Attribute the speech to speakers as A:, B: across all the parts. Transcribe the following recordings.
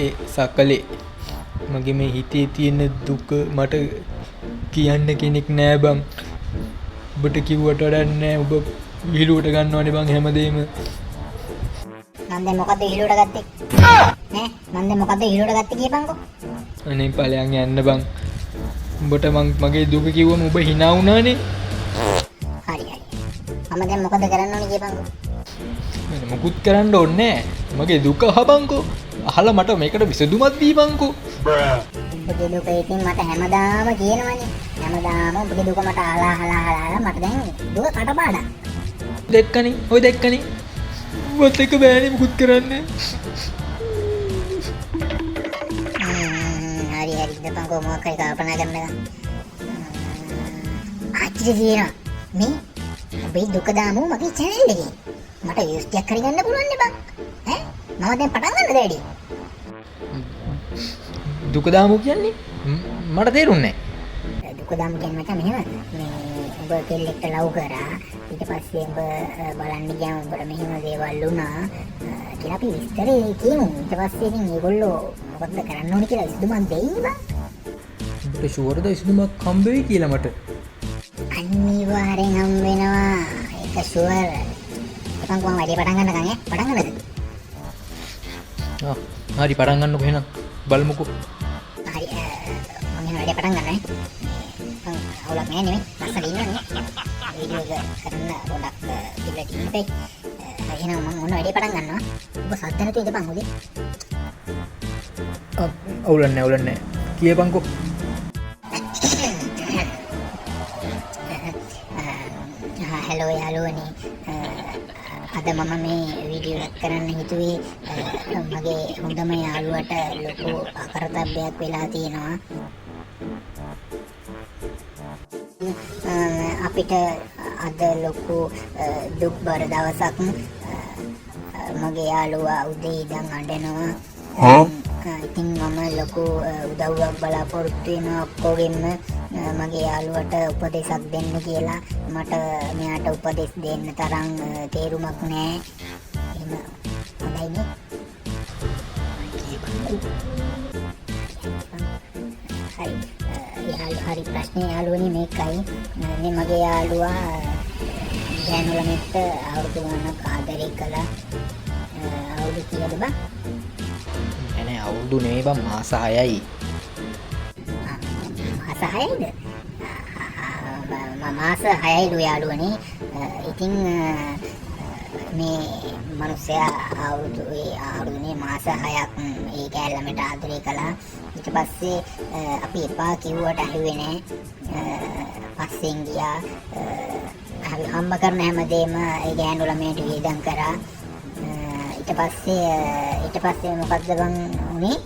A: ඒ සකලේ මගේ මේ හිතේ තියෙන දුක මට කියන්න කෙනෙක් නෑ බං. ඔබට කිව්වට වැඩක් නෑ. ඔබ විහිළුවට ගන්නවනේ බං හැමදේම.
B: මන් දැන් මොකද්ද විහිළුවට ගත්තේ? ඈ මන් දැන් මොකද්ද විහිළුවට ගත්තේ කියපන්කෝ.
A: අනේ ඵලයන් යන්න බං. උඹට මගේ දුක කිව්වම ඔබ hina වුණානේ.
B: හරි හරි. මම දැන් මොකද කරන්න ඕනේ කියපන්කෝ.
A: මම මොකුත් කරන්න ඕනේ නෑ. මගේ දුක අහපන්කෝ. අහලා මට මේකට විසඳුමක් දීපන්කෝ.
B: ඔබගේ දුක ඉතින් මට හැමදාම කියනවනේ. හැමදාම ඔබගේ දුක මට අහලා මට දැන් දුක කටපාඩම්.
A: දැක්කනේ. ඔය දැක්කනේ. ඔබත් එක්ක බෑනේ මොකුත් කරන්න.
B: හරි හරි ඉඳපන්කෝ මොකක් හරි කල්පනා කරන්න. ආච්චි කියනවා මේ ඔබේ දුක දාමු මගේ channel එකේ. මට views ටිකක් හරි ගන්න පුළුවන් නේ බං. ඈ මම දැන් පටන් ගන්නද වැඩි?
A: දුක දාමු කියන්නේ මට තේරුන්නේ
B: නෑ. දුක දාමු කියන්නේ මචං මෙහෙම මේ ඔබ කෙල්ලෙක්ට ලව් කරා ඊට පස්සේ ඔබ බලන්න ගියාම ඔබට මෙහෙම දේවල් වුණා කියලා අපි විස්තරේ කියමු. ඊට පස්සේ ඉතින් මේගොල්ලෝ මොකද්ද කරන්න ඕනේ කියලා විසඳුමක් දෙයිනේ බං.
A: ඔබට ෂුවර්ද විසඳුමක් හම්බ වෙයි කියලා මට?
B: අනිවාර්යෙන් හම්බ වෙනවා. ඒක ෂුවර්. එතන කොහොම වැඩි පටන් ගන්නකම් ඈ පටන් ගන්නද?
A: හරි පටන් ගන්නකො එහෙනම් බලමුකෝ.
B: හරි මම එහෙනම් වැඩි පටන් ගන්නවා ඈ. අවුලක් නෑ නෙමෙයි. ලස්සන ඉන්නවනේ. වීඩියෝ එක කරන්න පොඩක් පිළිලා තිබ්බේ. එහෙනම් මම මොන වැඩි පටන් ගන්නවා. ඔබ සද්ද නැතුව ඉඳපන් උදේ.
A: අවුලක් නෑ. කියපන්කෝ.
B: hello යාළුවනේ. අද මම මේ වීඩියෝ එක කරන්න හිතුවේ මගේ හොඳම යාළුවට ලොකු අකරතැබ්බයක් වෙලා තියෙනවා. අපිට අද ලොකු දුක්බර දවසක්. මගේ යාළුවා උදේ ඉඳන් අඬනවා. ඉතින් මම ලොකු උදව්වක් බලාපොරොත්තු වෙනවා ඔක්කොගෙම මගේ යාළුවට උපදෙසක් දෙන්න කියලා. මට මෙයාට උපදෙස් දෙන්න තරම් තේරුමක් නැහැ. එහෙම හොඳයිනේ. හරි ප්‍රශ්නේ යාළුවනේ මේකයි. මේ මගේ යාළුවා ගෑනු ළමෙක්ට අවුරුදු ගණනක් ආදරේ කළා. අවුරුදු කීයද බං?
A: එනේ අවුරුදු නෙවෙයි බං මාස 6යි.
B: මාස 6යිද? මාස 6යිලු යාළුවනේ. ඉතින් මේ මිනිස්සයා අවුරුදුනේ මාස 6ක් ඒ කැලලමට ආදරේ කළා. ඊට පස්සේ අපි එපා කිව්වට ඇහුවේ නැහැ. පස්සෙන් ගියා. අපි හම්බ කරන හැමදේම ඒ ගෑනු ළමයට වියදම් කරා. ඊට පස්සේ මොකද්ද බං උනේ?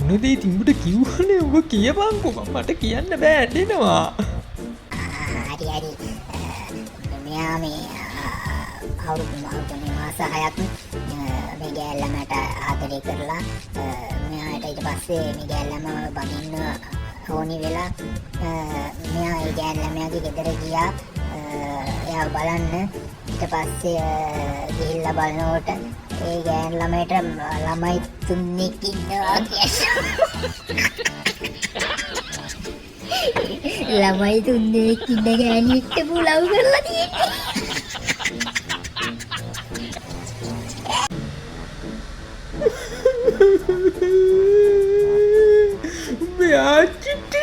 A: උනේ තිඹුට කිව්වනේ ඔබ කියපන්කෝ. මට කියන්න බෑ ඇඬෙනවා.
B: හරි මෙයා මේ අවුරුදු මාස 6ක් මේ ගෑල්ලමට ආදරේ කරලා මෙයාට ඊට පස්සේ මේ ගෑල්ලම බඳින්න ඕනි වෙලා මෙයා ඒ ගෑල්ලමයාගේ ගෙදර ගියා එයා බලන්න. ඊට පස්සේ ගිහිල්ලා බලනකොට ඒ ගෑන් ළමයට ළමයි 3 ඉන්නවා කියලා. ළමයි 3 ඉන්න ගෑණියෙක්ට පුලව් කරලා තියෙන්නේ.
A: මේ ආච්චිට